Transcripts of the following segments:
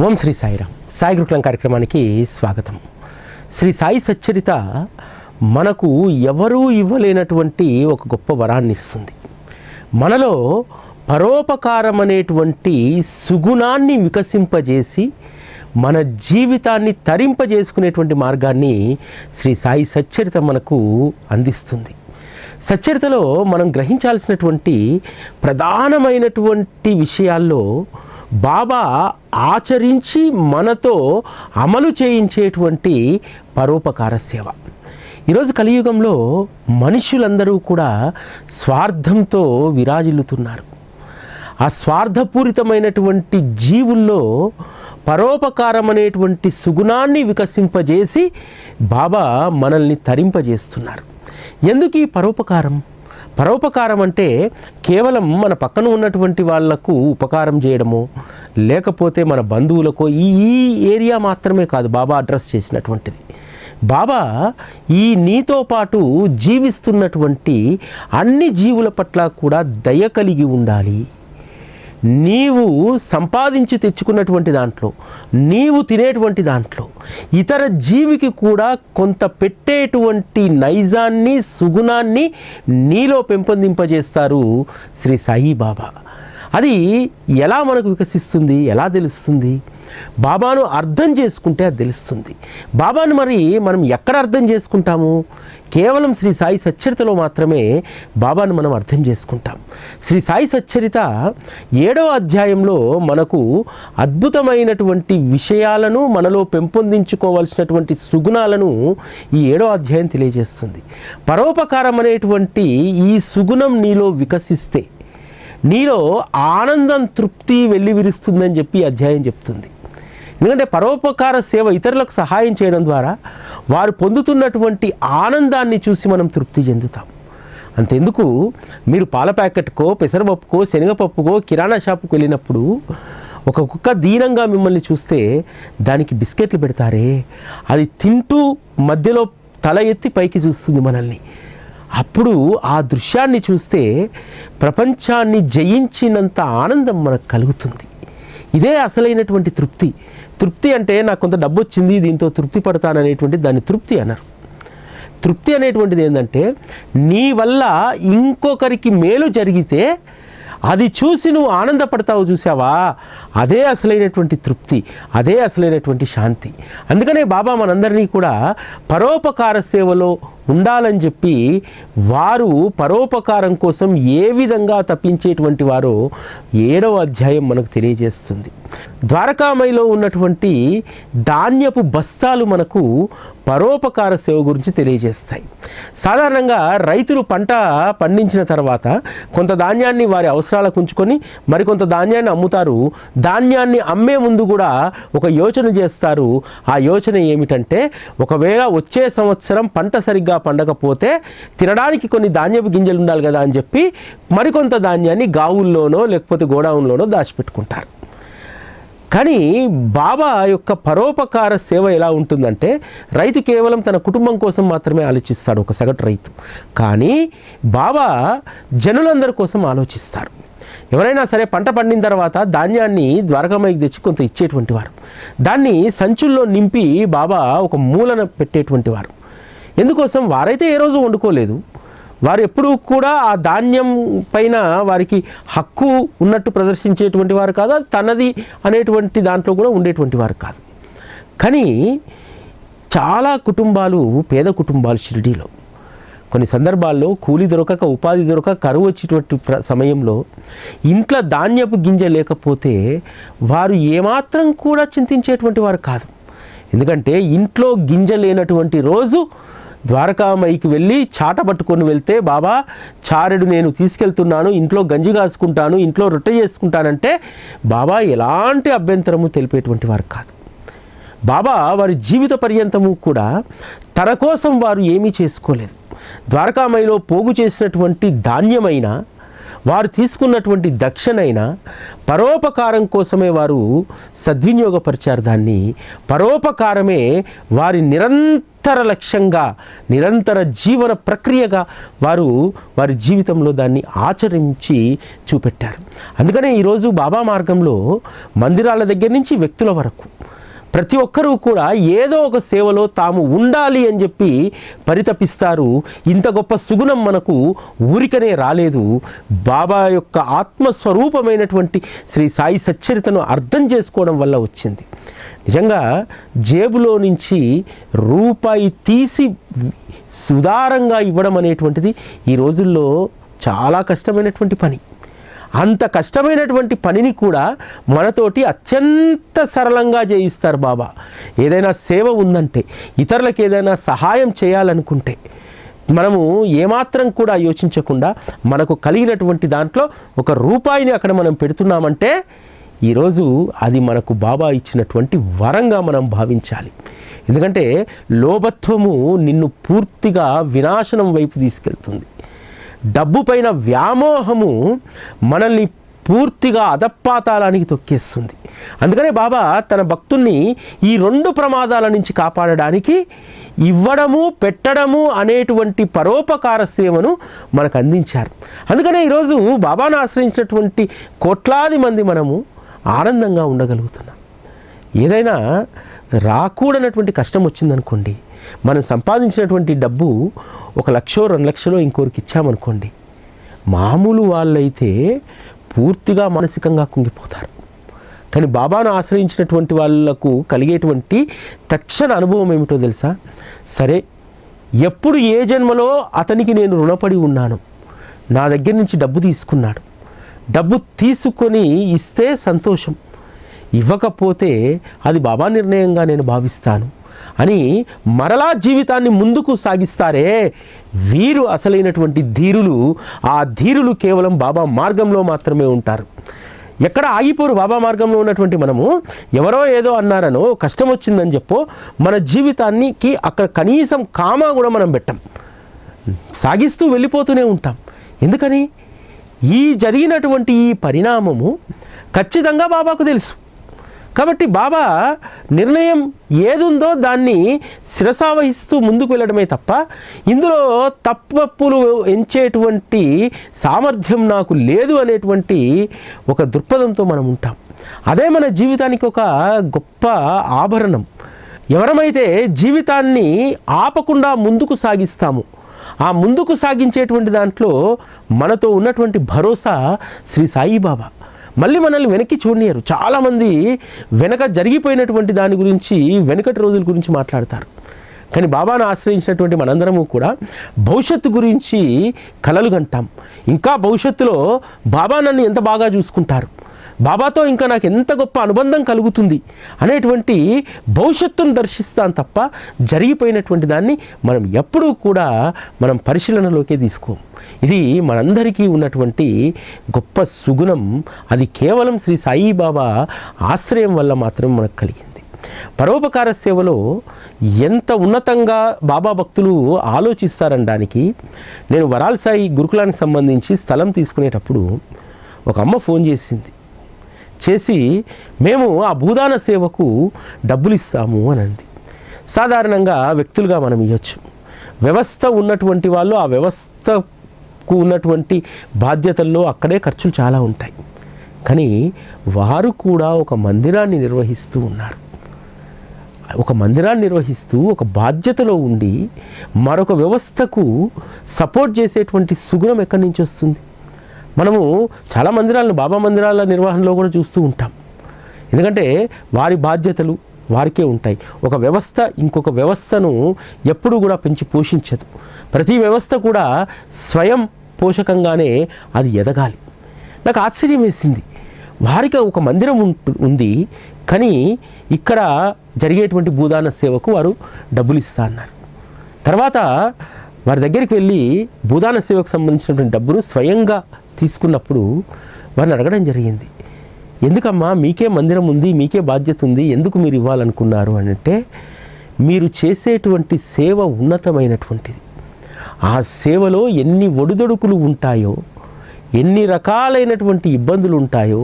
ఓం శ్రీ సాయిరామ్. సాయి గురుకులం కార్యక్రమానికి స్వాగతం. శ్రీ సాయి సచ్చరిత మనకు ఎవరూ ఇవ్వలేనటువంటి ఒక గొప్ప వరాన్ని ఇస్తుంది. మనలో పరోపకారం అనేటువంటి సుగుణాన్ని వికసింపజేసి మన జీవితాన్ని తరింపజేసుకునేటువంటి మార్గాన్ని శ్రీ సాయి సచ్చరిత మనకు అందిస్తుంది. సచ్చరితలో మనం గ్రహించాల్సినటువంటి ప్రధానమైనటువంటి విషయాల్లో బాబా ఆచరించి మనతో అమలు చేయించేటువంటి పరోపకార సేవ. ఈరోజు కలియుగంలో మనుషులందరూ కూడా స్వార్థంతో విరాజిల్లుతున్నారు. ఆ స్వార్థపూరితమైనటువంటి జీవుల్లో పరోపకారం అనేటువంటి సుగుణాన్ని వికసింపజేసి బాబా మనల్ని తరింపజేస్తున్నారు. ఎందుకు ఈ పరోపకారం? పరోపకారం అంటే కేవలం మన పక్కన ఉన్నటువంటి వాళ్లకు ఉపకారం చేయడమో, లేకపోతే మన బంధువులకో ఈ ఏరియా మాత్రమే కాదు బాబా అడ్రస్ చేసినటువంటిది. బాబా ఈ నీతో పాటు జీవిస్తున్నటువంటి అన్ని జీవుల పట్ల కూడా దయ కలిగి ఉండాలి. నీవు సంపాదించి తెచ్చుకున్నటువంటి దాంట్లో, నీవు తినేటువంటి దాంట్లో ఇతర జీవికి కూడా కొంత పెట్టేటువంటి నైజాన్ని, సుగుణాన్ని నీలో పెంపొందింపజేస్తారు శ్రీ సాయిబాబా. అది ఎలా మనకు వికసిస్తుంది, ఎలా తెలుస్తుంది? బాబాను అర్థం చేసుకుంటే అది తెలుస్తుంది. బాబాను మరి మనం ఎక్కడ అర్థం చేసుకుంటాము? కేవలం శ్రీ సాయి సచ్చరితలో మాత్రమే బాబాను మనం అర్థం చేసుకుంటాం. శ్రీ సాయి సచ్చరిత 7వ అధ్యాయంలో మనకు అద్భుతమైనటువంటి విషయాలను, మనలో పెంపొందించుకోవాల్సినటువంటి సుగుణాలను ఈ 7వ అధ్యాయం తెలియజేస్తుంది. పరోపకారం అనేటువంటి ఈ సుగుణం నీలో వికసిస్తే నీలో ఆనందం, తృప్తి వెల్లివిరుస్తుందని చెప్పి అధ్యాయం చెప్తుంది. ఎందుకంటే పరోపకార సేవ, ఇతరులకు సహాయం చేయడం ద్వారా వారు పొందుతున్నటువంటి ఆనందాన్ని చూసి మనం తృప్తి చెందుతాం. అంతెందుకు, మీరు పాల ప్యాకెట్కో, పెసరపప్పుకో, శనగపప్పుకో కిరాణా షాపుకు వెళ్ళినప్పుడు ఒక కుక్క దీనంగా మిమ్మల్ని చూస్తే దానికి బిస్కెట్లు పెడతారే, అది తింటూ మధ్యలో తల ఎత్తి పైకి చూస్తుంది మనల్ని. అప్పుడు ఆ దృశ్యాన్ని చూస్తే ప్రపంచాన్ని జయించినంత ఆనందం మనకు కలుగుతుంది. ఇదే అసలైనటువంటి తృప్తి. తృప్తి అంటే నాకు కొంత డబ్బు వచ్చింది, దీంతో తృప్తి పడతాననేటువంటి దాన్ని తృప్తి అన్నారు. తృప్తి అనేటువంటిది ఏంటంటే నీ వల్ల ఇంకొకరికి మేలు జరిగితే అది చూసి నువ్వు ఆనందపడతావు, చూసావా? అదే అసలైనటువంటి తృప్తి, అదే అసలైనటువంటి శాంతి. అందుకనే బాబా మనందరినీ కూడా పరోపకార సేవలో ఉండాలని చెప్పి, వారు పరోపకారం కోసం ఏ విధంగా తప్పించేటువంటి వారో 7వ అధ్యాయం మనకు తెలియజేస్తుంది. ద్వారకామయిలో ఉన్నటువంటి ధాన్యపు బస్తాలు మనకు పరోపకార సేవ గురించి తెలియజేస్తాయి. సాధారణంగా రైతులు పంట పండించిన తర్వాత కొంత ధాన్యాన్ని వారి అవసరాలకు ఉంచుకొని మరికొంత ధాన్యాన్ని అమ్ముతారు. ధాన్యాన్ని అమ్మే ముందు కూడా ఒక యోచన చేస్తారు. ఆ యోచన ఏమిటంటే, ఒకవేళ వచ్చే సంవత్సరం పంట సరిగ్గా పండకపోతే తినడానికి కొన్ని ధాన్యపు గింజలు ఉండాలి కదా అని చెప్పి మరికొంత ధాన్యాన్ని గావుల్లోనో లేకపోతే గోడౌన్లోనో దాచిపెట్టుకుంటారు. కానీ బాబా యొక్క పరోపకార సేవ ఎలా ఉంటుందంటే, రైతు కేవలం తన కుటుంబం కోసం మాత్రమే ఆలోచిస్తాడు, ఒక సగటు రైతు. కానీ బాబా జనులందరి కోసం ఆలోచిస్తారు. ఎవరైనా సరే పంట పండిన తర్వాత ధాన్యాన్ని ద్వారకామాయికి తెచ్చి కొంత ఇచ్చేటువంటి వారు, దాన్ని సంచుల్లో నింపి బాబా ఒక మూలన పెట్టేటువంటి వారు. ఎందుకోసం? వారైతే ఏ రోజు వండుకోలేదు, వారు ఎప్పుడూ కూడా ఆ ధాన్యం పైన వారికి హక్కు ఉన్నట్టు ప్రదర్శించేటువంటి వారు కాదు, అది తనది అనేటువంటి దాంట్లో కూడా ఉండేటువంటి వారు కాదు. కానీ చాలా కుటుంబాలు, పేద కుటుంబాలు షిరిడీలో కొన్ని సందర్భాల్లో కూలి దొరకక, ఉపాధి దొరకక, కరువు వచ్చేటువంటి సమయంలో ఇంట్లో ధాన్యపు గింజ లేకపోతే వారు ఏమాత్రం కూడా చింతించేటువంటి వారు కాదు. ఎందుకంటే ఇంట్లో గింజ లేనటువంటి రోజు ద్వారకామాయికి వెళ్ళి చాట పట్టుకొని వెళ్తే, బాబా చారెడు నేను తీసుకెళ్తున్నాను, ఇంట్లో గంజి కాసుకుంటాను, ఇంట్లో రొట్టె చేసుకుంటానంటే బాబా ఎలాంటి అభ్యంతరము తెలిపేటువంటి వారు కాదు. బాబా వారి జీవిత పర్యంతము కూడా తన కోసం వారు ఏమీ చేసుకోలేదు. ద్వారకామాయిలో పోగు చేసినటువంటి ధాన్యమైనా, వారు తీసుకున్నటువంటి దక్షిణైనా పరోపకారం కోసమే వారు సద్వినియోగపరిచారు. దాన్ని పరోపకారమే వారి నిరంతర నిరంతర లక్ష్యంగా, నిరంతర జీవన ప్రక్రియగా వారి జీవితంలో దాన్ని ఆచరించి చూపెట్టారు. అందుకనే ఈరోజు బాబా మార్గంలో మందిరాల దగ్గర నుంచి వ్యక్తుల వరకు ప్రతి ఒక్కరూ కూడా ఏదో ఒక సేవలో తాము ఉండాలి అని చెప్పి పరితపిస్తారు. ఇంత గొప్ప సుగుణం మనకు ఊరికనే రాలేదు. బాబా యొక్క ఆత్మస్వరూపమైనటువంటి శ్రీ సాయి సచ్చరితను అర్థం చేసుకోవడం వల్ల వచ్చింది. నిజంగా జేబులో నుంచి రూపాయి తీసి ఉదారంగా ఇవ్వడం అనేటువంటిది ఈ రోజుల్లో చాలా కష్టమైనటువంటి పని. అంత కష్టమైనటువంటి పనిని కూడా మనతోటి అత్యంత సరళంగా చేయిస్తారు బాబా. ఏదైనా సేవ ఉందంటే, ఇతరులకు ఏదైనా సహాయం చేయాలనుకుంటే మనము ఏమాత్రం కూడా యోచించకుండా మనకు కలిగినటువంటి దాంట్లో ఒక రూపాయిని అక్కడ మనం పెడుతున్నామంటే ఈరోజు అది మనకు బాబా ఇచ్చినటువంటి వరంగా మనం భావించాలి. ఎందుకంటే లోభత్వము నిన్ను పూర్తిగా వినాశనం వైపు తీసుకెళ్తుంది. డబ్బు పైన వ్యామోహము మనల్ని పూర్తిగా అధపాతాళానికి తొక్కేస్తుంది. అందుకనే బాబా తన భక్తుల్ని ఈ 2 ప్రమాదాల నుంచి కాపాడడానికి ఇవ్వడము, పెట్టడము అనేటువంటి పరోపకార సేవను మనకు అందించారు. అందుకనే ఈరోజు బాబాను ఆశ్రయించినటువంటి కోట్లాది మంది మనము ఆనందంగా ఉండగలుగుతున్నాం. ఏదైనా రాకూడనటువంటి కష్టం వచ్చిందనుకోండి, మనం సంపాదించినటువంటి డబ్బు 1 లక్షో 2 లక్షలో ఇంకోరికి ఇచ్చామనుకోండి, మామూలు వాళ్ళైతే పూర్తిగా మానసికంగా కుంగిపోతారు. కానీ బాబాను ఆశ్రయించినటువంటి వాళ్ళకు కలిగేటువంటి తక్షణ అనుభవం ఏమిటో తెలుసా? సరే, ఎప్పుడు ఏ జన్మలో అతనికి నేను రుణపడి ఉన్నాను, నా దగ్గర నుంచి డబ్బు తీసుకున్నాడు, డబ్బు తీసుకొని ఇస్తే సంతోషం, ఇవ్వకపోతే అది బాబా నిర్ణయంగా నేను భావిస్తాను అని మరలా జీవితాన్ని ముందుకు సాగిస్తారే, వీరు అసలైనటువంటి ధీరులు. ఆ ధీరులు కేవలం బాబా మార్గంలో మాత్రమే ఉంటారు. ఎక్కడ ఆగిపోరు. బాబా మార్గంలో ఉన్నటువంటి మనము ఎవరో ఏదో అన్నారనో, కష్టం వచ్చిందని చెప్పో మన జీవితానికి అక్కడ కనీసం కామా కూడా మనం పెట్టం, సాగిస్తూ వెళ్ళిపోతూనే ఉంటాం. ఎందుకని? ఈ జరిగినటువంటి ఈ పరిణామము ఖచ్చితంగా బాబాకు తెలుసు. కాబట్టి బాబా నిర్ణయం ఏదుందో దాన్ని శిరసావహిస్తూ ముందుకు వెళ్ళడమే తప్ప ఇందులో తప్పులు ఎంచేటువంటి సామర్థ్యం నాకు లేదు అనేటువంటి ఒక దృక్పథంతో మనం ఉంటాం. అదే మన జీవితానికి ఒక గొప్ప ఆభరణం. ఎవరమైతే జీవితాన్ని ఆపకుండా ముందుకు సాగిస్తామో, ఆ ముందుకు సాగించేటువంటి దాంట్లో మనతో ఉన్నటువంటి భరోసా శ్రీ సాయిబాబా. మళ్ళీ మనల్ని వెనక్కి చూడనియరు. చాలామంది వెనక జరిగిపోయినటువంటి దాని గురించి, వెనకటి రోజుల గురించి మాట్లాడతారు. కానీ బాబాను ఆశ్రయించినటువంటి మనందరము కూడా భవిష్యత్తు గురించి కలలు కంటాం. ఇంకా భవిష్యత్తులో బాబా నన్ను ఎంత బాగా చూసుకుంటారు, బాబాతో ఇంకా నాకు ఎంత గొప్ప అనుబంధం కలుగుతుంది అనేటువంటి భవిష్యత్తును దర్శిస్తాం తప్ప జరిగిపోయినటువంటి దాన్ని మనం ఎప్పుడూ కూడా మనం పరిశీలనలోకే తీసుకోం. ఇది మనందరికీ ఉన్నటువంటి గొప్ప సుగుణం. అది కేవలం శ్రీ సాయిబాబా ఆశ్రయం వల్ల మాత్రమే మనకు కలిగింది. పరోపకార సేవలో ఎంత ఉన్నతంగా బాబా భక్తులు ఆలోచిస్తారనడానికి, నేను వరాల్ సాయి గురుకులానికి సంబంధించి స్థలం తీసుకునేటప్పుడు ఒక అమ్మ ఫోన్ చేసి మేము ఆ భూదాన సేవకు డబ్బులు ఇస్తాము అని అంది. సాధారణంగా వ్యక్తులుగా మనం ఇవ్వచ్చు. వ్యవస్థ ఉన్నటువంటి వాళ్ళు ఆ వ్యవస్థకు ఉన్నటువంటి బాధ్యతల్లో అక్కడే ఖర్చులు చాలా ఉంటాయి. కానీ వారు కూడా ఒక మందిరాన్ని నిర్వహిస్తూ ఉన్నారు. ఒక మందిరాన్ని నిర్వహిస్తూ ఒక బాధ్యతలో ఉండి మరొక వ్యవస్థకు సపోర్ట్ చేసేటువంటి సుగుణం ఎక్కడి నుంచి వస్తుంది? మనము చాలా మందిరాలను బాబా మందిరాల నిర్వహణలో కూడా చూస్తూ ఉంటాం. ఎందుకంటే వారి బాధ్యతలు వారికే ఉంటాయి. ఒక వ్యవస్థ ఇంకొక వ్యవస్థను ఎప్పుడూ కూడా పెంచి పోషించదు. ప్రతి వ్యవస్థ కూడా స్వయం పోషకంగానే అది ఎదగాలి. నాకు ఆశ్చర్యం వేసింది. వారికి ఒక మందిరం ఉంది, కానీ ఇక్కడ జరిగేటువంటి భూదాన సేవకు వారు డబ్బులు ఇస్తా అన్నారు. తర్వాత వారి దగ్గరికి వెళ్ళి భూదాన సేవకు సంబంధించినటువంటి డబ్బును స్వయంగా తీసుకున్నప్పుడు వారిని అడగడం జరిగింది, ఎందుకమ్మా మీకే మందిరం ఉంది, మీకే బాధ్యత ఉంది, ఎందుకు మీరు ఇవ్వాలనుకున్నారు అని అంటే, మీరు చేసేటువంటి సేవ ఉన్నతమైనటువంటిది. ఆ సేవలో ఎన్ని ఒడిదొడుకులు ఉంటాయో, ఎన్ని రకాలైనటువంటి ఇబ్బందులు ఉంటాయో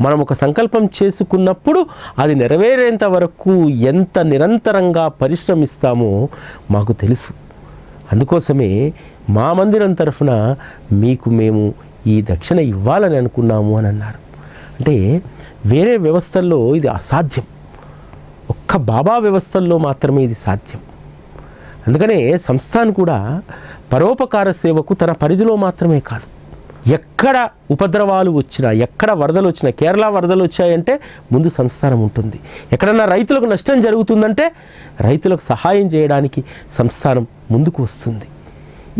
మనం ఒక సంకల్పం చేసుకున్నప్పుడు అది నెరవేరేంత వరకు ఎంత నిరంతరంగా పరిశ్రమిస్తామో మాకు తెలుసు. అందుకోసమే మా మందిరం తరఫున మీకు మేము ఈ దక్షిణ ఇవ్వాలని అనుకున్నాము అని అన్నారు. అంటే వేరే వ్యవస్థల్లో ఇది అసాధ్యం, ఒక్క బాబా వ్యవస్థల్లో మాత్రమే ఇది సాధ్యం. అందుకనే సంస్థాన్ కూడా పరోపకార సేవకు తన పరిధిలో మాత్రమే కాదు, ఎక్కడ ఉపద్రవాలు వచ్చినా, ఎక్కడ వరదలు వచ్చినా, కేరళ వరదలు వచ్చాయంటే ముందు సంస్థానం ఉంటుంది. ఎక్కడన్నా రైతులకు నష్టం జరుగుతుందంటే రైతులకు సహాయం చేయడానికి సంస్థానం ముందుకు వస్తుంది.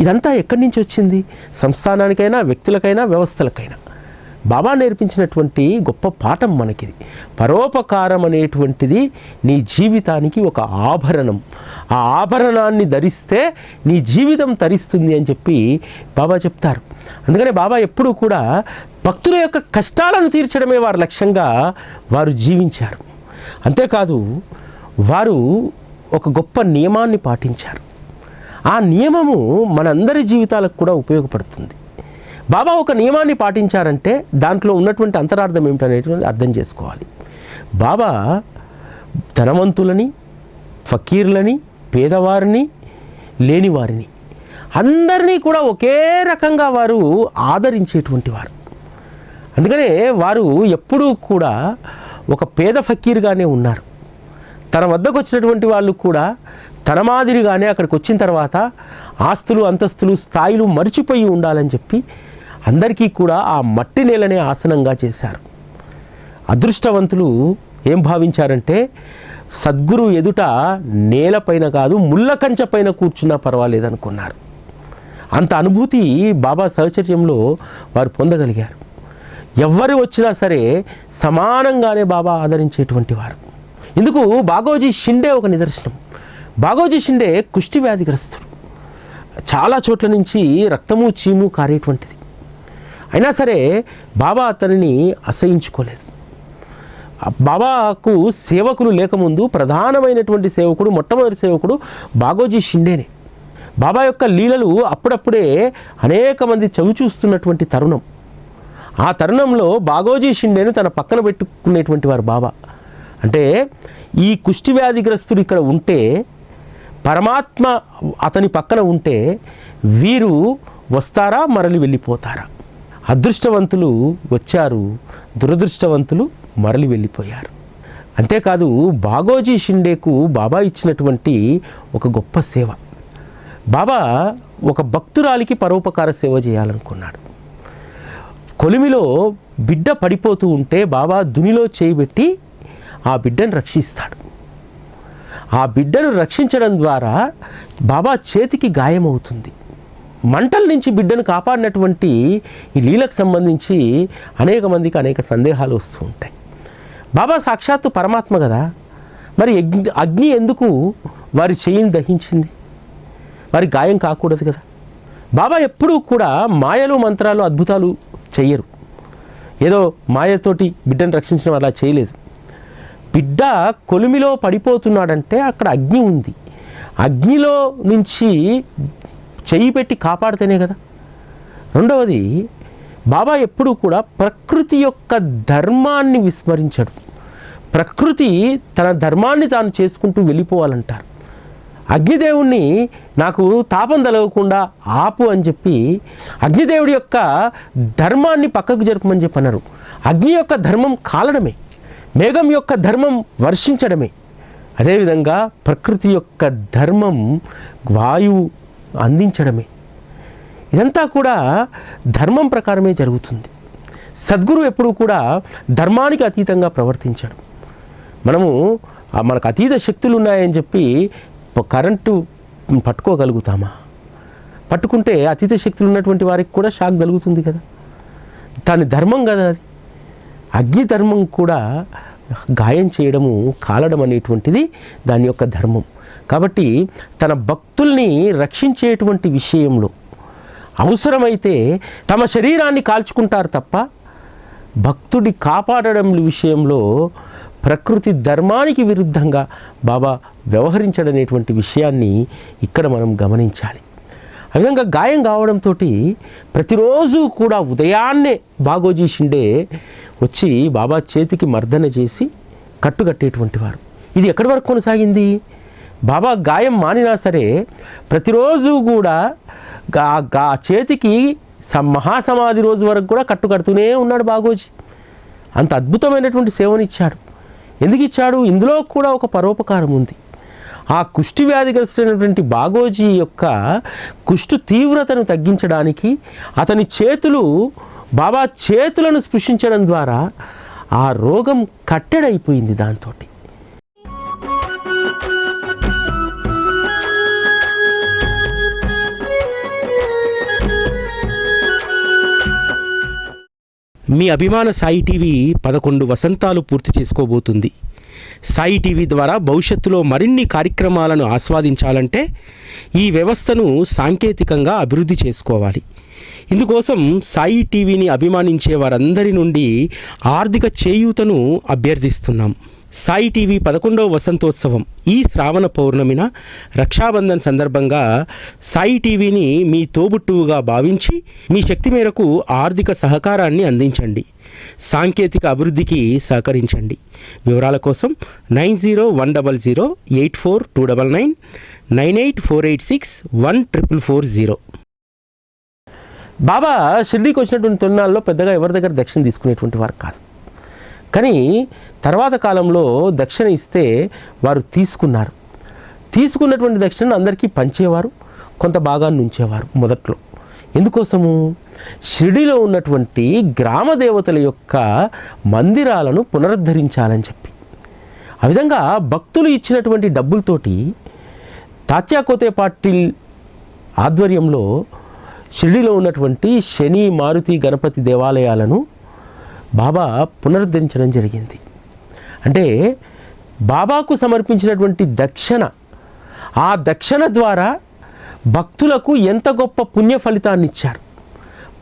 ఇదంతా ఎక్కడి నుంచి వచ్చింది? సంస్థానానికైనా, వ్యక్తులకైనా, వ్యవస్థలకైనా బాబా నేర్పించినటువంటి గొప్ప పాఠం మనకిది. పరోపకారం అనేటువంటిది నీ జీవితానికి ఒక ఆభరణం. ఆ ఆభరణాన్ని ధరిస్తే నీ జీవితం తరిస్తుంది అని చెప్పి బాబా చెప్తారు. అందుకనే బాబా ఎప్పుడూ కూడా భక్తుల యొక్క కష్టాలను తీర్చడమే వారి లక్ష్యంగా వారు జీవించారు. అంతేకాదు వారు ఒక గొప్ప నియమాన్ని పాటించారు. ఆ నియమము మనందరి జీవితాలకు కూడా ఉపయోగపడుతుంది. బాబా ఒక నియమాన్ని పాటించారంటే దాంట్లో ఉన్నటువంటి అంతరార్థం ఏమిటనేటువంటి అర్థం చేసుకోవాలి. బాబా ధనవంతులని, ఫకీర్లని, పేదవారిని, లేనివారిని అందరినీ కూడా ఒకే రకంగా వారు ఆదరించేటువంటి వారు. అందుకనే వారు ఎప్పుడూ కూడా ఒక పేద ఫకీర్గానే ఉన్నారు. తన వద్దకు వచ్చినటువంటి వాళ్ళు కూడా తన మాదిరిగానే అక్కడికి వచ్చిన తర్వాత ఆస్తులు, అంతస్తులు, స్థాయిలు మర్చిపోయి ఉండాలని చెప్పి అందరికీ కూడా ఆ మట్టి నేలనే ఆసనంగా చేశారు. అదృష్టవంతులు ఏం భావించారంటే సద్గురు ఎదుట నేలపైన కాదు ముళ్ళ కంచె పైన కూర్చున్నా పర్వాలేదనుకున్నారు. అంత అనుభూతి బాబా సహచర్యంలో వారు పొందగలిగారు. ఎవరు వచ్చినా సరే సమానంగానే బాబా ఆదరించేటువంటి వారు. ఇందుకు బాగోజీ షిండే ఒక నిదర్శనం. బాగోజీ షిండే కుష్టి వ్యాధిగ్రస్తుడు. చాలా చోట్ల నుంచి రక్తము, చీము కారేటువంటిది. అయినా సరే బాబా అతనిని అసహించుకోలేదు. బాబాకు సేవకులు లేకముందు ప్రధానమైనటువంటి సేవకుడు, మొట్టమొదటి సేవకుడు బాగోజీ షిండేనే. బాబా యొక్క లీలలు అప్పుడప్పుడే అనేక మంది చవి చూస్తున్నటువంటి తరుణం. ఆ తరుణంలో బాగోజీ షిండేను తన పక్కన పెట్టుకునేటువంటి వారు బాబా. అంటే ఈ కుష్టి వ్యాధిగ్రస్తుడు ఇక్కడ ఉంటే, పరమాత్మ అతని పక్కన ఉంటే వీరు వస్తారా, మరలి వెళ్ళిపోతారా? అదృష్టవంతులు వచ్చారు, దురదృష్టవంతులు మరలి వెళ్ళిపోయారు. అంతేకాదు బాగోజీ షిండేకు బాబా ఇచ్చినటువంటి ఒక గొప్ప సేవ. బాబా ఒక భక్తురాలికి పరోపకార సేవ చేయాలనుకున్నాడు. కొలిమిలో బిడ్డ పడిపోతూ ఉంటే బాబా దునిలో చేయబెట్టి ఆ బిడ్డను రక్షిస్తాడు. ఆ బిడ్డను రక్షించడం ద్వారా బాబా చేతికి గాయమవుతుంది. మంటల నుంచి బిడ్డను కాపాడినటువంటి ఈ లీలకు సంబంధించి అనేక మందికి అనేక సందేహాలు వస్తూ ఉంటాయి. బాబా సాక్షాత్తు పరమాత్మ కదా, మరి అగ్ని ఎందుకు వారి చేయిని దహించింది? వారి గాయం కాకూడదు కదా. బాబా ఎప్పుడూ కూడా మాయలు, మంత్రాలు, అద్భుతాలు చెయ్యరు. ఏదో మాయతోటి బిడ్డను రక్షించడం అలా చేయలేదు. బిడ్డ కొలిమిలో పడిపోతున్నాడంటే అక్కడ అగ్ని ఉంది. అగ్నిలో నుంచి చెయ్యి పెట్టి కాపాడితేనే కదా. రెండవది, బాబా ఎప్పుడూ కూడా ప్రకృతి యొక్క ధర్మాన్ని విస్మరించడు. ప్రకృతి తన ధర్మాన్ని తాను చేసుకుంటూ వెళ్ళిపోవాలంటారు. అగ్నిదేవుణ్ణి నాకు తాపం తలగకుండా ఆపు అని చెప్పి అగ్నిదేవుడి యొక్క ధర్మాన్ని పక్కకు జరపమని చెప్పి అన్నారు. అగ్ని యొక్క ధర్మం కాలడమే, మేఘం యొక్క ధర్మం వర్షించడమే. అదేవిధంగా ప్రకృతి యొక్క ధర్మం వాయువు అందించడమే. ఇదంతా కూడా ధర్మం ప్రకారమే జరుగుతుంది. సద్గురు ఎప్పుడూ కూడా ధర్మానికి అతీతంగా ప్రవర్తించడం. మనకు అతీత శక్తులు ఉన్నాయని చెప్పి కరెంటు పట్టుకోగలుగుతామా? పట్టుకుంటే అతీత శక్తులు ఉన్నటువంటి వారికి కూడా షాక్ కలుగుతుంది కదా. దాని ధర్మం కదా అది. అగ్ని ధర్మం కూడా గాయం చేయడము, కాలడం అనేటువంటిది దాని యొక్క ధర్మం. కాబట్టి తన భక్తుల్ని రక్షించేటువంటి విషయంలో అవసరమైతే తమ శరీరాన్ని కాల్చుకుంటారు తప్ప భక్తుడి కాపాడడం విషయంలో ప్రకృతి ధర్మానికి విరుద్ధంగా బాబా వ్యవహరించడనేటువంటి విషయాన్ని ఇక్కడ మనం గమనించాలి. ఆ విధంగా గాయం కావడంతో ప్రతిరోజు కూడా ఉదయాన్నే బాగోజీ షిండే వచ్చి బాబా చేతికి మర్దన చేసి కట్టుకట్టేటువంటి వారు. ఇది ఎక్కడి వరకు కొనసాగింది? బాబా గాయం మానినా సరే ప్రతిరోజు కూడా చేతికి మహాసమాధి రోజు వరకు కూడా కట్టుకడుతూనే ఉన్నాడు బాగోజీ. అంత అద్భుతమైనటువంటి సేవనిచ్చాడు. ఎందుకు ఇచ్చాడు? ఇందులో కూడా ఒక పరోపకారం ఉంది. ఆ కుష్టి వ్యాధిగ్రస్తుడైనటువంటి బాగోజీ యొక్క కుష్టు తీవ్రతను తగ్గించడానికి అతని చేతులు బాబా చేతులను స్పృశించడం ద్వారా ఆ రోగం కట్టెడైపోయింది. దాంతో మీ అభిమాన సాయి టీవీ 11 వసంతాలు పూర్తి చేసుకోబోతుంది. సాయి టీవీ ద్వారా భవిష్యత్తులో మరిన్ని కార్యక్రమాలను ఆస్వాదించాలంటే ఈ వ్యవస్థను సాంకేతికంగా అభివృద్ధి చేసుకోవాలి. ఇందుకోసం సాయి టీవీని అభిమానించే వారందరి నుండి ఆర్థిక చేయూతను అభ్యర్థిస్తున్నాం. సాయి టీవీ 11వ వసంతోత్సవం ఈ శ్రావణ పౌర్ణమిన రక్షాబంధన్ సందర్భంగా సాయి టీవీని మీ తోబుట్టువుగా భావించి మీ శక్తి మేరకు ఆర్థిక సహకారాన్ని అందించండి. సాంకేతిక అభివృద్ధికి సహకరించండి. వివరాల కోసం 9010084299 9848614440. బాబా షిర్డీకి వచ్చినటువంటి తొలినాళ్ళలో పెద్దగా ఎవరి దగ్గర దక్షిణ తీసుకునేటువంటి వారు కాదు. కానీ తర్వాత కాలంలో దక్షిణ ఇస్తే వారు తీసుకున్నటువంటి దక్షిణను అందరికీ పంచేవారు, కొంత భాగాన్ని ఉంచేవారు మొదట్లో. ఎందుకోసము? షిర్డీలో ఉన్నటువంటి గ్రామ దేవతల యొక్క మందిరాలను పునరుద్ధరించాలని చెప్పి. ఆ విధంగా భక్తులు ఇచ్చినటువంటి డబ్బులతోటి తాత్యా కోతే పాటిల్ ఆధ్వర్యంలో షిర్డీలో ఉన్నటువంటి శని, మారుతి, గణపతి దేవాలయాలను బాబా పునరుద్ధరించడం జరిగింది. అంటే బాబాకు సమర్పించినటువంటి దక్షిణ, ఆ దక్షిణ ద్వారా భక్తులకు ఎంత గొప్ప పుణ్య ఫలితాన్ని ఇచ్చారు.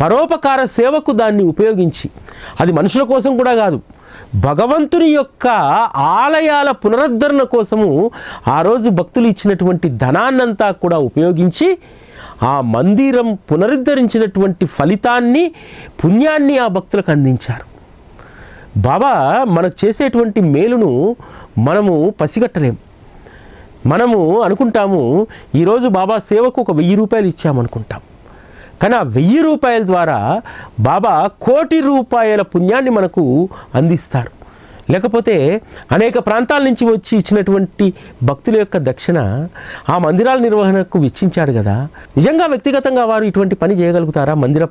పరోపకార సేవకు దాన్ని ఉపయోగించి, అది మనుషుల కోసం కూడా కాదు, భగవంతుని యొక్క ఆలయాల పునరుద్ధరణ కోసము ఆ రోజు భక్తులు ఇచ్చినటువంటి ధనాన్నంతా కూడా ఉపయోగించి ఆ మందిరం పునరుద్ధరించినటువంటి ఫలితాన్ని, పుణ్యాన్ని ఆ భక్తులకు అందించారు. బాబా మనకు చేసేటువంటి మేలును మనము పసిగట్టలేము. మనము అనుకుంటాము ఈరోజు బాబా సేవకు ఒక 1000 రూపాయలు ఇచ్చామనుకుంటాం. కానీ ఆ 1000 రూపాయల ద్వారా బాబా 1,00,00,000 రూపాయల పుణ్యాన్ని మనకు అందిస్తారు. లేకపోతే అనేక ప్రాంతాల నుంచి వచ్చి ఇచ్చినటువంటి భక్తుల యొక్క దక్షిణ ఆ మందిరాల నిర్వహణకు వెచ్చించాడు కదా. నిజంగా వ్యక్తిగతంగా వారు ఇటువంటి పని చేయగలుగుతారా? మందిర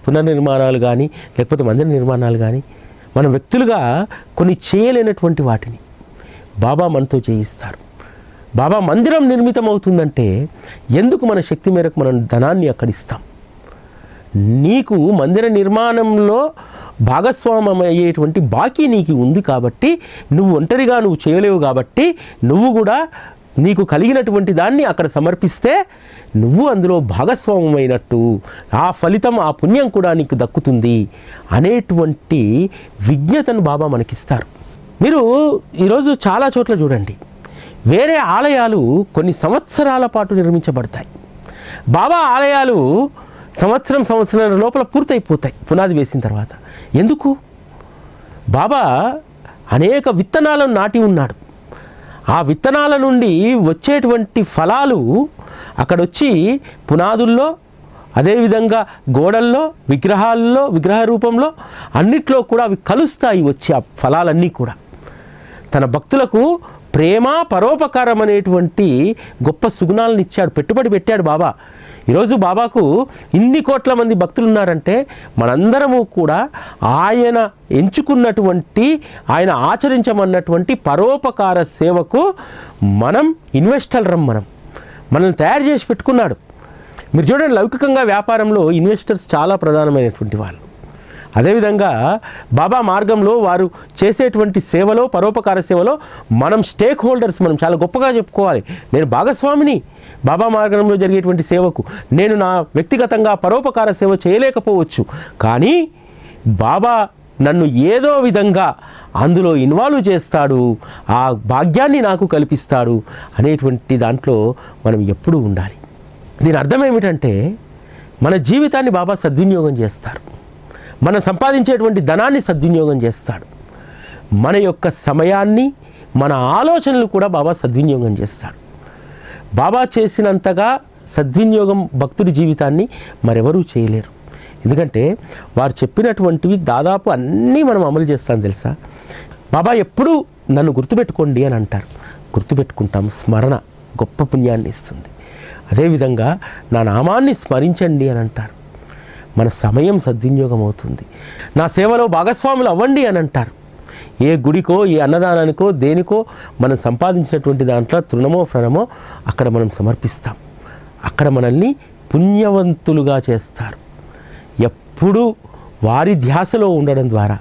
పునర్నిర్మాణాలు కానీ లేకపోతే మందిర నిర్మాణాలు కానీ మనం వ్యక్తులుగా కొన్ని చేయలేనటువంటి వాటిని బాబా మనతో చేయిస్తారు. బాబా మందిరం నిర్మితం అవుతుందంటే ఎందుకు మన శక్తి మేరకు మనం ధనాన్ని అక్కడిస్తాం. నీకు మందిర నిర్మాణంలో భాగస్వామ్యం అయ్యేటువంటి బాకీ నీకు ఉంది కాబట్టి, నువ్వు ఒంటరిగా నువ్వు చేయలేవు కాబట్టి, నువ్వు కూడా నీకు కలిగినటువంటి దాన్ని అక్కడ సమర్పిస్తే నువ్వు అందులో భాగస్వామ్యం అయినట్టు, ఆ ఫలితం, ఆ పుణ్యం కూడా నీకు దక్కుతుంది అనేటువంటి విజ్ఞతను బాబా మనకిస్తారు. మీరు ఈరోజు చాలా చోట్ల చూడండి, వేరే ఆలయాలు కొన్ని సంవత్సరాల పాటు నిర్మించబడతాయి. బాబా ఆలయాలు సంవత్సరం లోపల పూర్తయిపోతాయి పునాది వేసిన తర్వాత. ఎందుకు? బాబా అనేక విత్తనాలను నాటి ఉన్నాడు. ఆ విత్తనాల నుండి వచ్చేటువంటి ఫలాలు అక్కడొచ్చి పునాదుల్లో, అదేవిధంగా గోడల్లో, విగ్రహాల్లో, విగ్రహ రూపంలో అన్నిట్లో కూడా అవి కలుస్తాయి. వచ్చి ఆ ఫలాలన్నీ కూడా తన భక్తులకు ప్రేమ, పరోపకారం అనేటువంటి గొప్ప సుగుణాలను ఇచ్చాడు, పెట్టుబడి పెట్టాడు బాబా. ఈరోజు బాబాకు ఇన్ని కోట్ల మంది భక్తులు ఉన్నారంటే మనందరము కూడా ఆయన ఎంచుకున్నటువంటి, ఆయన ఆచరించమన్నటువంటి పరోపకార సేవకు మనం ఇన్వెస్టర్లం. మనల్ని తయారు చేసి పెట్టుకున్నాడు. మీరు చూడండి, లౌకికంగా వ్యాపారంలో ఇన్వెస్టర్స్ చాలా ప్రధానమైనటువంటి వాళ్ళు. అదేవిధంగా బాబా మార్గంలో వారు చేసేటువంటి సేవలో, పరోపకార సేవలో మనం స్టేక్ హోల్డర్స్, మనం చాలా గొప్పగా చెప్పుకోవాలి. నేను భాగస్వామిని బాబా మార్గంలో జరిగేటువంటి సేవకు. నేను నా వ్యక్తిగతంగా పరోపకార సేవ చేయలేకపోవచ్చు, కానీ బాబా నన్ను ఏదో విధంగా అందులో ఇన్వాల్వ్ చేస్తాడు, ఆ భాగ్యాన్ని నాకు కల్పిస్తాడు అనేటువంటి దాంట్లో మనం ఎప్పుడూ ఉండాలి. దీని అర్థం ఏమిటంటే మన జీవితాన్ని బాబా సద్వినియోగం చేస్తారు, మనం సంపాదించేటువంటి ధనాన్ని సద్వినియోగం చేస్తాడు, మన యొక్క సమయాన్ని మన ఆలోచనలు కూడా బాబా సద్వినియోగం చేస్తాడు. బాబా చేసినంతగా సద్వినియోగం భక్తుడి జీవితాన్ని మరెవరూ చేయలేరు. ఎందుకంటే వారు చెప్పినటువంటివి దాదాపు అన్నీ మనం అమలు చేస్తాం తెలుసా. బాబా ఎప్పుడూ నన్ను గుర్తుపెట్టుకోండి అని అంటారు, గుర్తుపెట్టుకుంటాం. స్మరణ గొప్ప పుణ్యాన్ని ఇస్తుంది. అదేవిధంగా నా నామాన్ని స్మరించండి అని అంటారు, మన సమయం సద్వినియోగం అవుతుంది. నా సేవలో భాగస్వాములు అవ్వండి అని అంటారు. ఏ గుడికో ఏ అన్నదానానికో దేనికో మనం సంపాదించినటువంటి దాంట్లో తృణమో ఫ్రణమో అక్కడ మనం సమర్పిస్తాం, అక్కడ మనల్ని పుణ్యవంతులుగా చేస్తారు. ఎప్పుడూ వారి ధ్యాసలో ఉండడం ద్వారా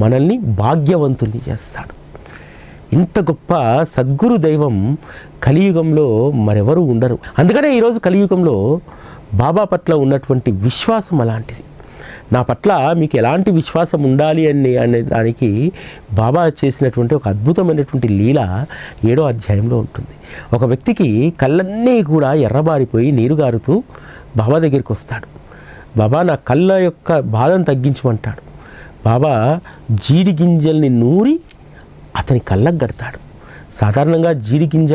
మనల్ని భాగ్యవంతుల్ని చేస్తాడు. ఇంత గొప్ప సద్గురు దైవం కలియుగంలో మరెవరూ ఉండరు. అందుకనే ఈరోజు కలియుగంలో బాబా పట్ల ఉన్నటువంటి విశ్వాసం అలాంటిది. నా పట్ల మీకు ఎలాంటి విశ్వాసం ఉండాలి అనే దానికి బాబా చేసినటువంటి ఒక అద్భుతమైనటువంటి లీల 7వ అధ్యాయంలో ఉంటుంది. ఒక వ్యక్తికి కళ్ళన్నీ కూడా ఎర్రబారిపోయి నీరు గారుతూ బాబా దగ్గరికి వస్తాడు. బాబా నా కళ్ళ యొక్క బాధను తగ్గించమంటాడు. బాబా జీడి గింజల్ని నూరి అతని కళ్ళకు కడతాడు. సాధారణంగా జీడి గింజ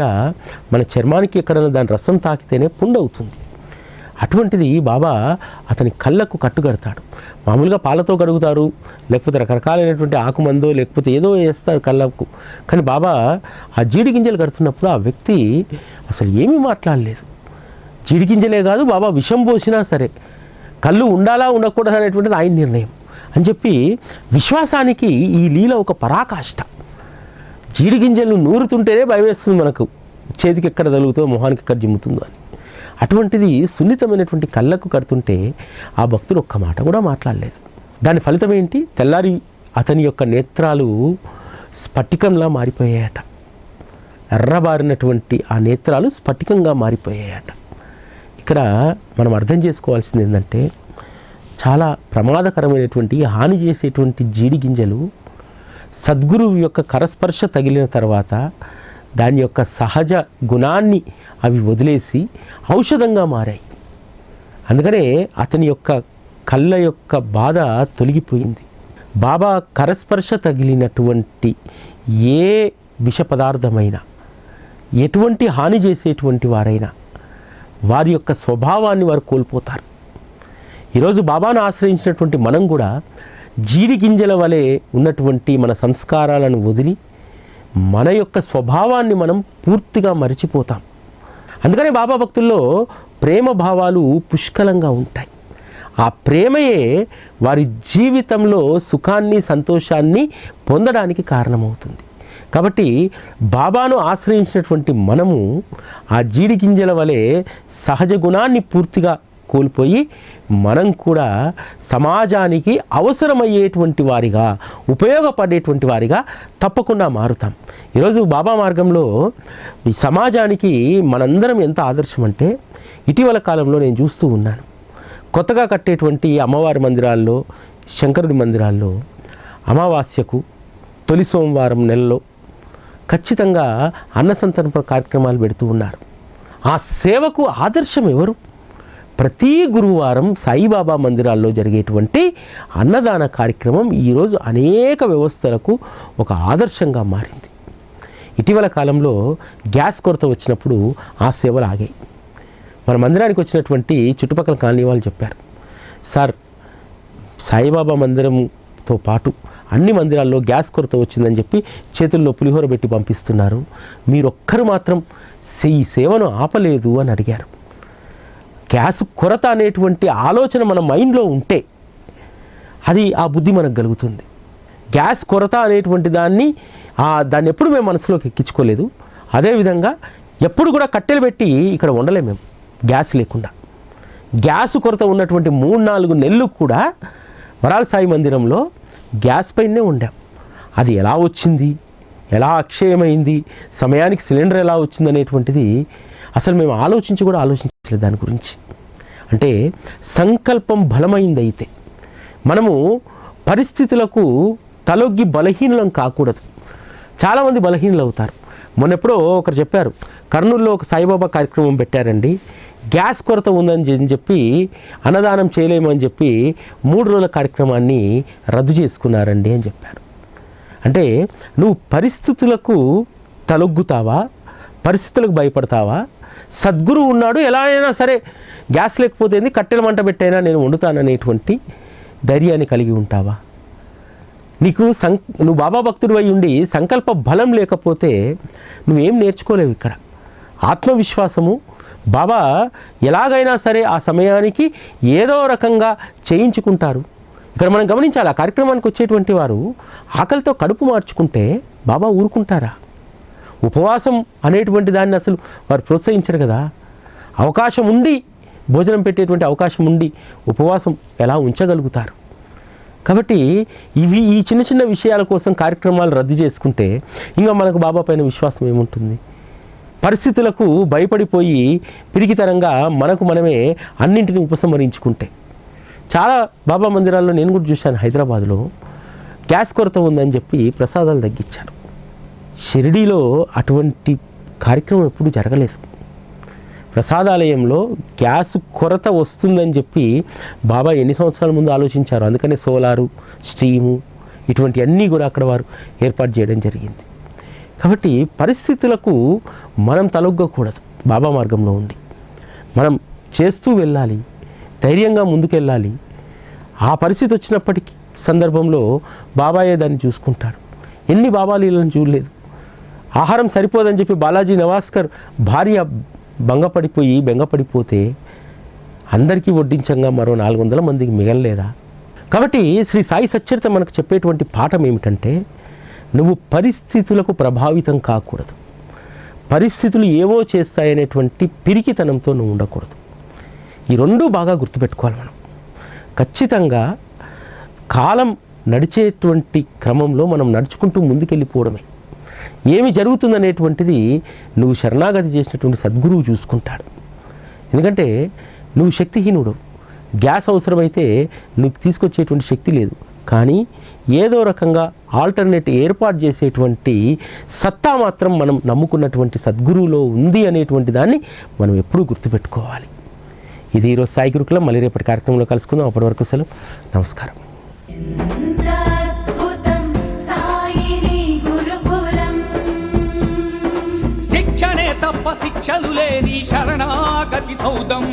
మన చర్మానికి ఎక్కడైనా దాని రసం తాకితేనే పుండవుతుంది. అటువంటిది బాబా అతని కళ్ళకు కట్టుకడతాడు. మామూలుగా పాలతో కడుగుతారు, లేకపోతే రకరకాలైనటువంటి ఆకుమందో లేకపోతే ఏదో వేస్తారు కళ్ళకు. కానీ బాబా ఆ జీడి గింజలు కడుతున్నప్పుడు ఆ వ్యక్తి అసలు ఏమీ మాట్లాడలేదు. జీడి గింజలే కాదు, బాబా విషం పోసినా సరే కళ్ళు ఉండాలా ఉండకూడదు అనేటువంటిది ఆయన నిర్ణయం అని చెప్పి విశ్వాసానికి ఈ లీల ఒక పరాకాష్ట. జీడి గింజలను నూరుతుంటేనే భయం వేస్తుంది మనకు, చేతికి ఎక్కడ తగులుతుందో మొహానికి ఎక్కడ జిమ్ముతుందో అని. అటువంటిది సున్నితమైనటువంటి కళ్ళకు కడుతుంటే ఆ భక్తుడు ఒక్క మాట కూడా మాట్లాడలేదు. దాని ఫలితం ఏంటి? తెల్లారి అతని యొక్క నేత్రాలు స్ఫటికంలా మారిపోయాయట. ఎర్రబారినటువంటి ఆ నేత్రాలు స్ఫటికంగా మారిపోయాయట. ఇక్కడ మనం అర్థం చేసుకోవాల్సింది ఏంటంటే చాలా ప్రమాదకరమైనటువంటి హాని చేసేటువంటి జీడి గింజలు సద్గురువు యొక్క కరస్పర్శ తగిలిన తర్వాత దాని యొక్క సహజ గుణాన్ని అవి వదిలేసి ఔషధంగా మారాయి. అందుకనే అతని యొక్క కళ్ళ యొక్క బాధ తొలగిపోయింది. బాబా కరస్పర్శ తగిలినటువంటి ఏ విష పదార్థమైనా, ఎటువంటి హాని చేసేటువంటి వారైనా వారి యొక్క స్వభావాన్ని వారు కోల్పోతారు. ఈరోజు బాబాను ఆశ్రయించినటువంటి మనం కూడా జీడి గింజల వలె ఉన్నటువంటి మన సంస్కారాలను వదిలి మన యొక్క స్వభావాన్ని మనం పూర్తిగా మరిచిపోతాం. అందుకని బాబా భక్తుల్లో ప్రేమ భావాలు పుష్కలంగా ఉంటాయి. ఆ ప్రేమయే వారి జీవితంలో సుఖాన్ని సంతోషాన్ని పొందడానికి కారణమవుతుంది. కాబట్టి బాబాను ఆశ్రయించినటువంటి మనము ఆ జీడి గింజల వలె సహజ గుణాన్ని పూర్తిగా కోల్పోయి మనం కూడా సమాజానికి అవసరమయ్యేటువంటి వారిగా, ఉపయోగపడేటువంటి వారిగా తప్పకుండా మారుతాం. ఈరోజు బాబా మార్గంలో ఈ సమాజానికి మనందరం ఎంత ఆదర్శం అంటే ఇటీవల కాలంలో నేను చూస్తూ ఉన్నాను. కొత్తగా కట్టేటువంటి అమ్మవారి మందిరాల్లో, శంకరుడి మందిరాల్లో అమావాస్యకు తొలి సోమవారం నెలలో ఖచ్చితంగా అన్నసంతర్పణ కార్యక్రమాలు పెడుతూ ఉన్నారు. ఆ సేవకు ఆదర్శం ఎవరు? ప్రతి గురువారం సాయిబాబా మందిరాల్లో జరిగేటువంటి అన్నదాన కార్యక్రమం ఈరోజు అనేక వ్యవస్థలకు ఒక ఆదర్శంగా మారింది. ఇటీవల కాలంలో గ్యాస్ కొరత వచ్చినప్పుడు ఆ సేవలు ఆగాయి. మన మందిరానికి వచ్చినటువంటి చుట్టుపక్కల కాలనీ వాళ్ళు చెప్పారు, సార్ సాయిబాబా మందిరంతో పాటు అన్ని మందిరాల్లో గ్యాస్ కొరత వచ్చిందని చెప్పి చేతుల్లో పులిహోర పెట్టి పంపిస్తున్నారు, మీరొక్కరు మాత్రం ఈ సేవను ఆపలేదు అని అడిగారు. గ్యాస్ కొరత అనేటువంటి ఆలోచన మన మైండ్లో ఉంటే అది ఆ బుద్ధి మనకు కలుగుతుంది. గ్యాస్ కొరత అనేటువంటి దాన్ని ఎప్పుడు మేము మనసులోకి ఎక్కించుకోలేదు. అదేవిధంగా ఎప్పుడు కూడా కట్టెలు పెట్టి ఇక్కడ ఉండలేము మేము గ్యాస్ లేకుండా. గ్యాస్ కొరత ఉన్నటువంటి 3-4 నెలలు కూడా వరాల సాయి మందిరంలో గ్యాస్ పైనే ఉండాం. అది ఎలా వచ్చింది, ఎలా అక్షయమైంది, సమయానికి సిలిండర్ ఎలా వచ్చింది అనేటువంటిది అసలు మేము ఆలోచించలేదు దాని గురించి. అంటే సంకల్పం బలమైంది. అయితే మనము పరిస్థితులకు తలొగ్గి బలహీనులం కాకూడదు. చాలామంది బలహీనులు అవుతారు. మొన్నెప్పుడో ఒకరు చెప్పారు, కర్నూలులో ఒక సాయిబాబా కార్యక్రమం పెట్టారండి, గ్యాస్ కొరత ఉందని చెప్పి అన్నదానం చేయలేమని చెప్పి 3 రోజుల కార్యక్రమాన్ని రద్దు చేసుకున్నారండి అని చెప్పారు. అంటే నువ్వు పరిస్థితులకు తలొగ్గుతావా, పరిస్థితులకు భయపడతావా? సద్గురు ఉన్నాడు, ఎలా అయినా సరే గ్యాస్ లేకపోతే కట్టెల మంట పెట్టైనా నేను వండుతాననేటువంటి ధైర్యాన్ని కలిగి ఉంటావా? నీకు నువ్వు బాబా భక్తుడు అయి ఉండి సంకల్ప బలం లేకపోతే నువ్వేం నేర్చుకోలేవు. ఇక్కడ ఆత్మవిశ్వాసము బాబా ఎలాగైనా సరే ఆ సమయానికి ఏదో రకంగా చేయించుకుంటారు. ఇక్కడ మనం గమనించాలి, ఆ కార్యక్రమానికి వచ్చేటువంటి వారు ఆకలితో కడుపు మార్చుకుంటే బాబా ఊరుకుంటారా? ఉపవాసం అనేటువంటి దాన్ని అసలు వారు ప్రోత్సహించరు కదా. అవకాశం ఉండి భోజనం పెట్టేటువంటి అవకాశం ఉండి ఉపవాసం ఎలా ఉంచగలుగుతారు? కాబట్టి ఈ చిన్న చిన్న విషయాల కోసం కార్యక్రమాలు రద్దు చేసుకుంటే ఇంకా మనకు బాబా పైన విశ్వాసం ఏముంటుంది? పరిస్థితులకు భయపడిపోయి పిరికితనంగా మనకు మనమే అన్నింటినీ ఉపసంహరించుకుంటే. చాలా బాబా మందిరాల్లో నేను కూడా చూశాను, హైదరాబాద్లో గ్యాస్ కొరత ఉందని చెప్పి ప్రసాదాలు తగ్గించారు. షిరిడీలో అటువంటి కార్యక్రమం ఎప్పుడూ జరగలేదు. ప్రసాదాలయంలో గ్యాస్ కొరత వస్తుందని చెప్పి బాబా ఎన్ని సంవత్సరాల ముందు ఆలోచించారు. అందుకనే సోలారు, స్టీము ఇటువంటి అన్నీ కూడా అక్కడ వారు ఏర్పాటు చేయడం జరిగింది. కాబట్టి పరిస్థితులకు మనం తలొగ్గకూడదు. బాబా మార్గంలో ఉండి మనం చేస్తూ వెళ్ళాలి, ధైర్యంగా ముందుకెళ్ళాలి. ఆ పరిస్థితి వచ్చినప్పటికీ సందర్భంలో బాబాయే దాన్ని చూసుకుంటాడు. ఎన్ని బాబా లీలను చూడలేదు. ఆహారం సరిపోదని చెప్పి బాలాజీ నవాస్కర్ భార్య బెంగపడిపోతే అందరికీ వడ్డించంగా మరో 400 మందికి మిగలలేదా? కాబట్టి శ్రీ సాయి సచ్చరిత మనకు చెప్పేటువంటి పాఠం ఏమిటంటే, నువ్వు పరిస్థితులకు ప్రభావితం కాకూడదు. పరిస్థితులు ఏవో చేస్తాయనేటువంటి పిరికితనంతో నువ్వు ఉండకూడదు. ఈ 2 బాగా గుర్తుపెట్టుకోవాలి మనం. ఖచ్చితంగా కాలం నడిచేటువంటి క్రమంలో మనం నడుచుకుంటూ ముందుకెళ్ళిపోవడమే. ఏమి జరుగుతుందనేటువంటిది నువ్వు శరణాగతి చేసినటువంటి సద్గురువు చూసుకుంటాడు. ఎందుకంటే నువ్వు శక్తిహీనుడు. గ్యాస్ అవసరమైతే నువ్వు తీసుకొచ్చేటువంటి శక్తి లేదు, కానీ ఏదో రకంగా ఆల్టర్నేట్ ఏర్పాటు చేసేటువంటి సత్తా మాత్రం మనం నమ్ముకున్నటువంటి సద్గురువులో ఉంది అనేటువంటి దాన్ని మనం ఎప్పుడూ గుర్తుపెట్టుకోవాలి. ఇది ఈరోజు సాయి గురుకులం. మళ్ళీ రేపటి కార్యక్రమంలో కలుసుకుందాం. అప్పటి వరకు సెలవు. నమస్కారం. శిక్షణే తప్ప శిక్షలు లేని శరణాగతి సౌదం.